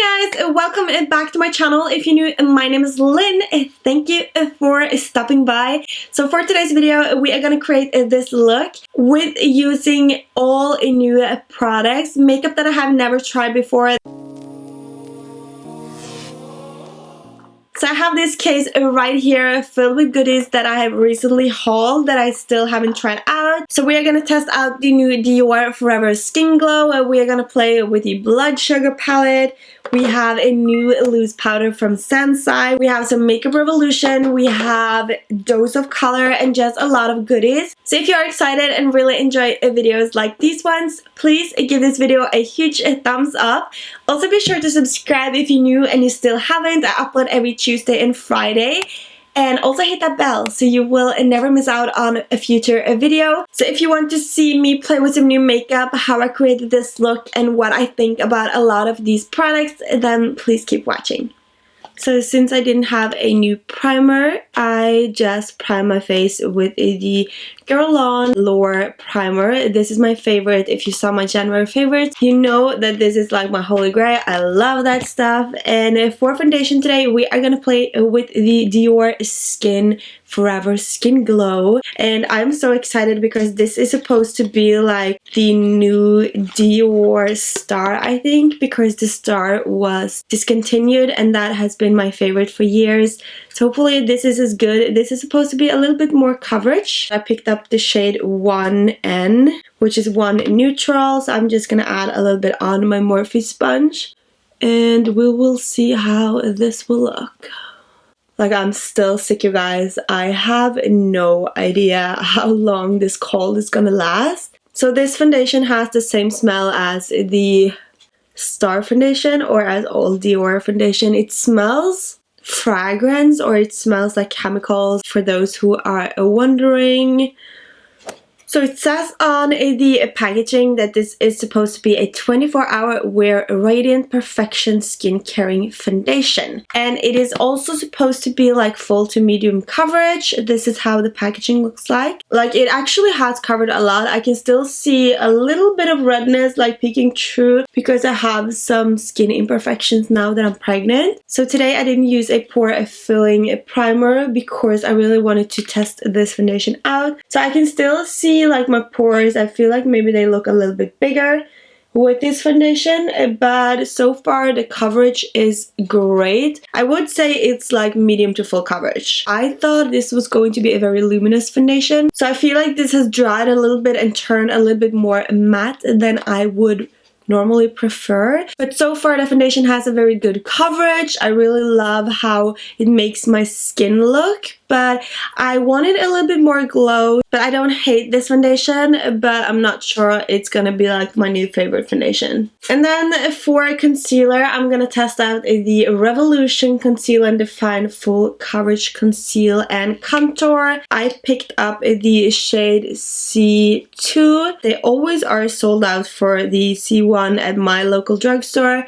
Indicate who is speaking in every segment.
Speaker 1: Hi guys, welcome back to my channel. If you're new, my name is Lynn. Thank you for stopping by. So for today's video, we are gonna create this look with using all new products, makeup that I have never tried before. So I have this case right here filled with goodies that I have recently hauled that I still haven't tried out. So we are going to test out the new Dior Forever Skin Glow. We are going to play with the Blood Sugar palette. We have a new loose powder from Sensai. We have some Makeup Revolution. We have Dose of Color and just a lot of goodies. So if you are excited and really enjoy videos like these ones, please give this video a huge thumbs up. Also be sure to subscribe if you're new and you still haven't. I upload every Tuesday and Friday. And also hit that bell so you will never miss out on a future video. So if you want to see me play with some new makeup, how I created this look and what I think about a lot of these products, then please keep watching. So since I didn't have a new primer, I just primed my face with the Grwm Lore primer. This is my favorite. If you saw my January favorites, you know that this is like my holy grail. I love that stuff. And for foundation today, we are gonna play with the Dior Forever Skin Glow. And I'm so excited because this is supposed to be like the new Dior Star, I think, because the Star was discontinued and that has been my favorite for years. So hopefully this is as good. This is supposed to be a little bit more coverage. I picked up the shade 1N, which is 1 neutral. So I'm just gonna add a little bit on my Morphe sponge. And we will see how this will look. Like, I'm still sick, you guys. I have no idea how long this cold is gonna last. So this foundation has the same smell as the Star foundation or as all Dior foundation. It smells fragrance, or it smells like chemicals, for those who are wondering. So it says on the packaging that this is supposed to be a 24-hour wear radiant perfection skin caring foundation. And it is also supposed to be like full to medium coverage. This is how the packaging looks like. Like, it actually has covered a lot. I can still see a little bit of redness like peeking through because I have some skin imperfections now that I'm pregnant. So today I didn't use a pore filling primer because I really wanted to test this foundation out. So I can still see like my pores. I feel like maybe they look a little bit bigger with this foundation, but so far the coverage is great. I would say it's like medium to full coverage. I thought this was going to be a very luminous foundation, so I feel like this has dried a little bit and turned a little bit more matte than I would normally prefer. But so far the foundation has a very good coverage. I really love how it makes my skin look, but I wanted a little bit more glow. But I don't hate this foundation, but I'm not sure it's gonna be like my new favorite foundation. And then for concealer, I'm gonna test out the Revolution Conceal and Define Full Coverage Conceal and Contour. I picked up the shade C2. They always are sold out for the C1 at my local drugstore.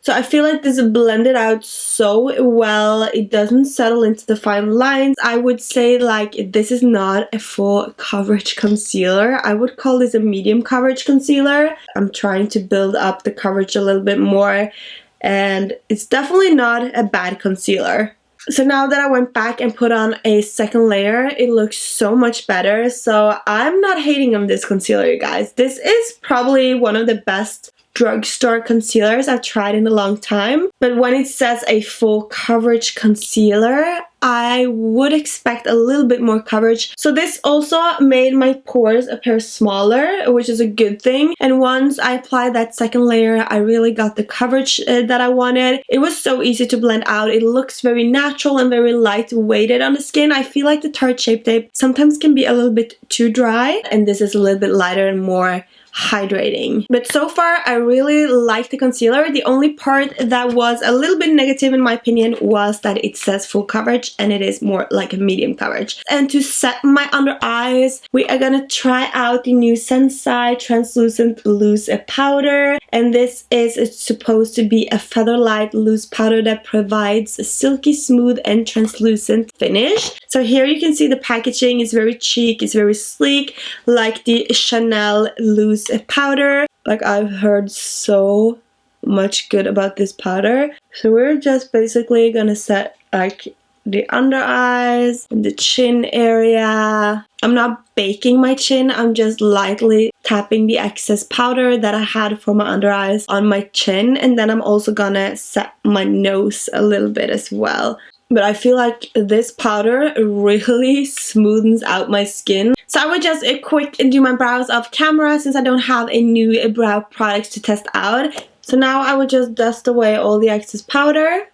Speaker 1: So I feel like this is blended out so well. It doesn't settle into the fine lines. I would say like this is not a full coverage concealer. I would call this a medium coverage concealer. I'm trying to build up the coverage a little bit more, and it's definitely not a bad concealer. So now that I went back and put on a second layer, it looks so much better. So I'm not hating on this concealer, you guys. This is probably one of the best drugstore concealers I've tried in a long time. But when it says a full coverage concealer, I would expect a little bit more coverage. So this also made my pores appear smaller, which is a good thing. And once I applied that second layer, I really got the coverage that I wanted. It was so easy to blend out. It looks very natural and very lightweighted on the skin. I feel like the Tarte Shape Tape sometimes can be a little bit too dry, and this is a little bit lighter and more hydrating. But so far I really like the concealer. The only part that was a little bit negative in my opinion was that it says full coverage and it is more like a medium coverage. And to set my under eyes, we are gonna try out the new Sensai translucent loose powder, and this is supposed to be a feather light loose powder that provides a silky smooth and translucent finish. So here you can see the packaging is very chic, it's very sleek, like the Chanel loose powder. Like, I've heard so much good about this powder. So we're just basically gonna set like the under eyes and the chin area. I'm not baking my chin, I'm just lightly tapping the excess powder that I had for my under eyes on my chin, and then I'm also gonna set my nose a little bit as well. But I feel like this powder really smoothens out my skin. So I would just quick do my brows off camera since I don't have a new brow products to test out. So now I would just dust away all the excess powder.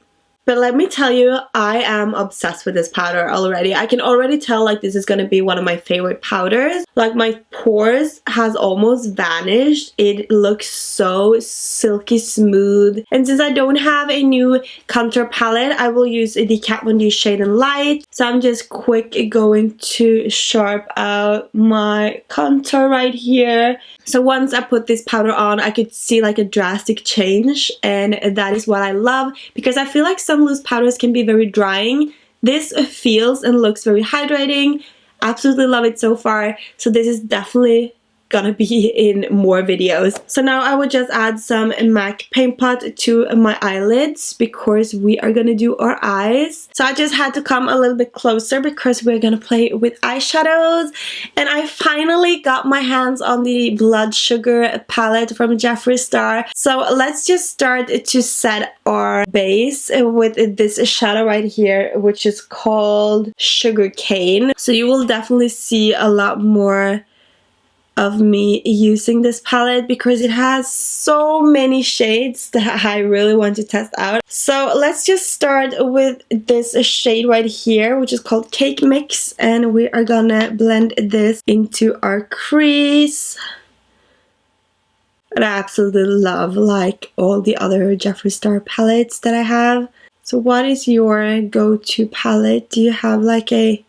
Speaker 1: But let me tell you, I am obsessed with this powder already. I can already tell like this is going to be one of my favorite powders. Like my pores has almost vanished. It looks so silky smooth. And since I don't have a new contour palette, I will use the Kat Von D Shade and Light. So I'm just quick going to sharp out my contour right here. So once I put this powder on, I could see like a drastic change, and that is what I love because I feel like some loose powders can be very drying. This feels and looks very hydrating. Absolutely love it so far. So this is definitely gonna be in more videos. So now I would just add some MAC Paint Pot to my eyelids because we are gonna do our eyes. So I just had to come a little bit closer because we're gonna play with eyeshadows. And I finally got my hands on the Blood Sugar palette from Jeffree Star. So let's just start to set our base with this shadow right here, which is called Sugar Cane. So you will definitely see a lot more of me using this palette because it has so many shades that I really want to test out. So let's just start with this shade right here, which is called Cake Mix, and we are gonna blend this into our crease. And I absolutely love like all the other Jeffree Star palettes that I have. So what is your go-to palette? Do you have like a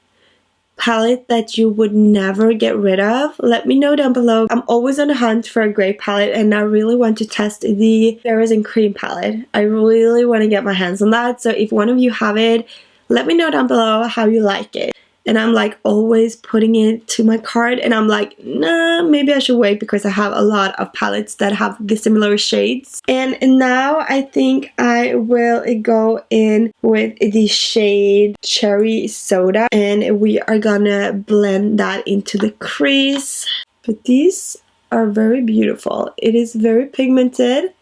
Speaker 1: palette that you would never get rid of? Let me know down below. I'm always on the hunt for a great palette, and I really want to test the Berries and Cream palette. I really want to get my hands on that. So if one of you have it, let me know down below how you like it. And I'm like always putting it to my cart, and I'm like, nah, maybe I should wait because I have a lot of palettes that have the similar shades. And now I think I will go in with the shade Cherry Soda, and we are gonna blend that into the crease. But these are very beautiful. It is very pigmented.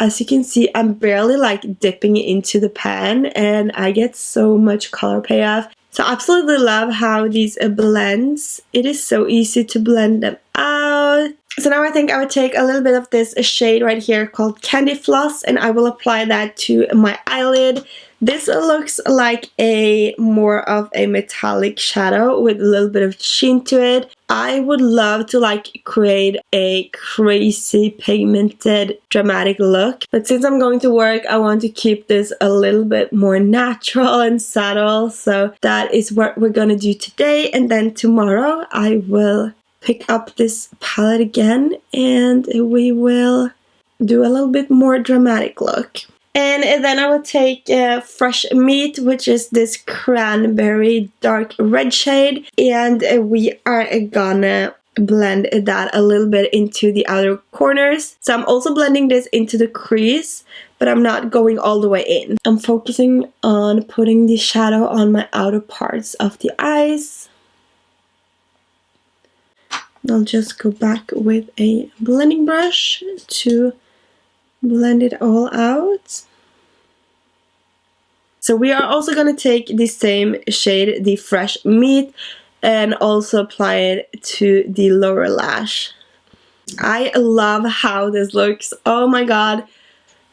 Speaker 1: As you can see, I'm barely like dipping into the pan, and I get so much color payoff. So I absolutely love how these blends. It is so easy to blend them out. So now I think I would take a little bit of this shade right here called Candy Floss, and I will apply that to my eyelid. This looks like a more of a metallic shadow with a little bit of sheen to it. I would love to like create a crazy pigmented dramatic look, but since I'm going to work, I want to keep this a little bit more natural and subtle. So that is what we're gonna do today, and then tomorrow I will pick up this palette again and we will do a little bit more dramatic look. And then I will take Fresh Meat, which is this cranberry dark red shade, and we are gonna blend that a little bit into the outer corners. So I'm also blending this into the crease, but I'm not going all the way in. I'm focusing on putting the shadow on my outer parts of the eyes. I'll just go back with a blending brush to blend it all out. So we are also going to take the same shade, the Fresh Meat, and also apply it to the lower lash. I love how this looks. Oh my god.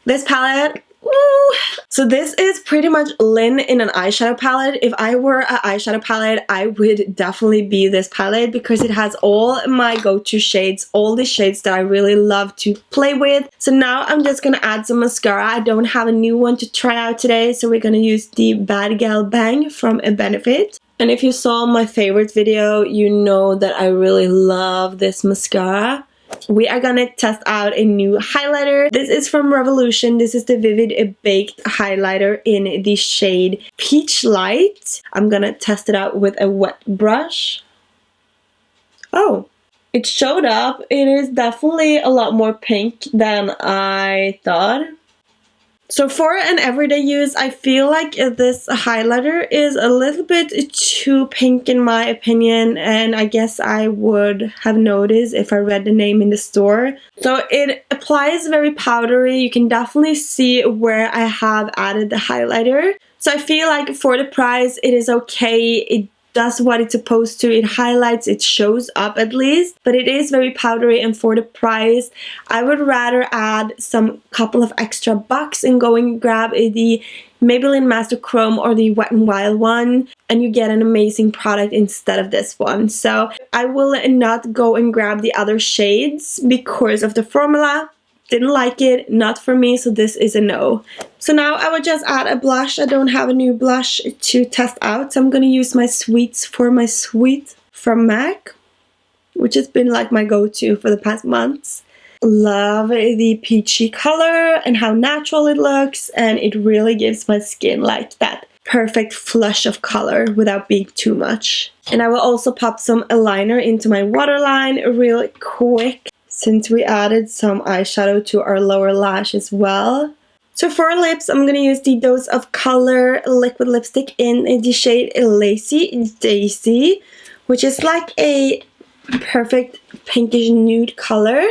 Speaker 1: This palette. Woo! So this is pretty much Lynn in an eyeshadow palette. If I were an eyeshadow palette, I would definitely be this palette because it has all my go-to shades, all the shades that I really love to play with. So now I'm just gonna add some mascara. I don't have a new one to try out today, so we're gonna use the Bad Gal Bang from Benefit. And if you saw my favorite video, you know that I really love this mascara. We are gonna test out a new highlighter. This is from Revolution. This is the Vivid Baked highlighter in the shade Peach Light. I'm gonna test it out with a wet brush. Oh, it showed up. It is definitely a lot more pink than I thought. So for an everyday use, I feel like this highlighter is a little bit too pink in my opinion, and I guess I would have noticed if I read the name in the store. So it applies very powdery. You can definitely see where I have added the highlighter. So I feel like for the price, it is okay. It does what it's supposed to. It highlights, it shows up at least, but it is very powdery, and for the price I would rather add some couple of extra bucks and go and grab the Maybelline Master Chrome or the Wet n Wild one, and you get an amazing product instead of this one. So I will not go and grab the other shades because of the formula. Didn't like it, not for me, so this is a no. So now I will just add a blush. I don't have a new blush to test out, so I'm gonna use my Sweets for my Sweet from MAC, which has been like my go-to for the past months. Love the peachy color and how natural it looks, and it really gives my skin like that perfect flush of color without being too much. And I will also pop some eyeliner into my waterline really quick, since we added some eyeshadow to our lower lash as well. So for lips, I'm going to use the Dose of Color liquid lipstick in the shade Lazy Daisy, which is like a perfect pinkish nude color.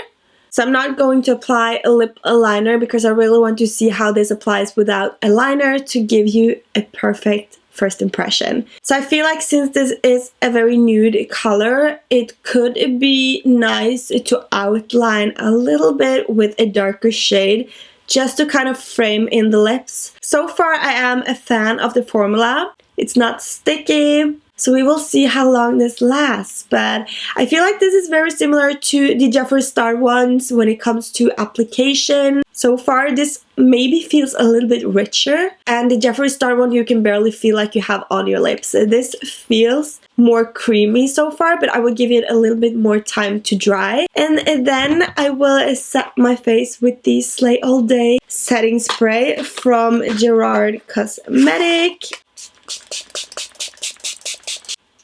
Speaker 1: So I'm not going to apply a lip liner because I really want to see how this applies without a liner to give you a perfect first impression. So I feel like since this is a very nude color, it could be nice to outline a little bit with a darker shade just to kind of frame in the lips. So far I am a fan of the formula. It's not sticky, so we will see how long this lasts, but I feel like this is very similar to the Jeffree Star ones when it comes to application. So far this maybe feels a little bit richer, and the Jeffree Star one you can barely feel like you have on your lips. This feels more creamy so far, but I will give it a little bit more time to dry. And then I will set my face with the Slay All Day setting spray from Gerard Cosmetic.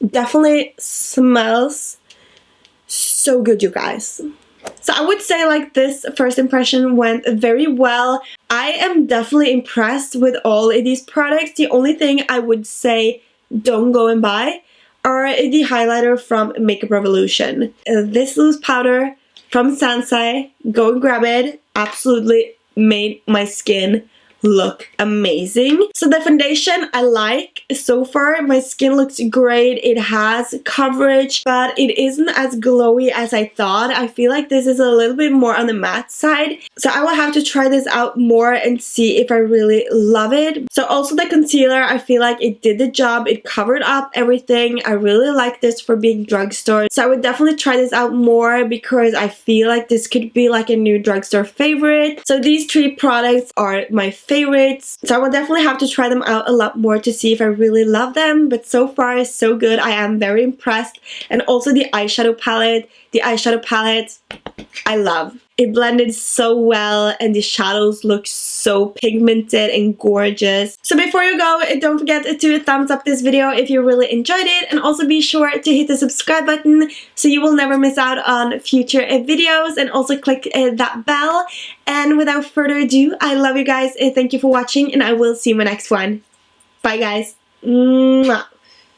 Speaker 1: Definitely smells so good, you guys. So I would say like this first impression went very well. I am definitely impressed with all of these products. The only thing I would say don't go and buy are the highlighter from Makeup Revolution. This loose powder from Sensei, go and grab it. Absolutely made my skin look amazing. So the foundation I like so far. My skin looks great. It has coverage, but it isn't as glowy as I thought. I feel like this is a little bit more on the matte side. So I will have to try this out more and see if I really love it. So also the concealer, I feel like it did the job. It covered up everything. I really like this for being drugstore. So I would definitely try this out more because I feel like this could be like a new drugstore favorite. So these three products are my favorites. So I will definitely have to try them out a lot more to see if I really love them. But so far, so good. I am very impressed. And also the eyeshadow palette. The eyeshadow palette, I love. It blended so well and the shadows look so pigmented and gorgeous. So before you go, don't forget to thumbs up this video if you really enjoyed it, and also be sure to hit the subscribe button so you will never miss out on future videos, and also click that bell. And without further ado, I love you guys. Thank you for watching, and I will see you in my next one. Bye guys. Mwah.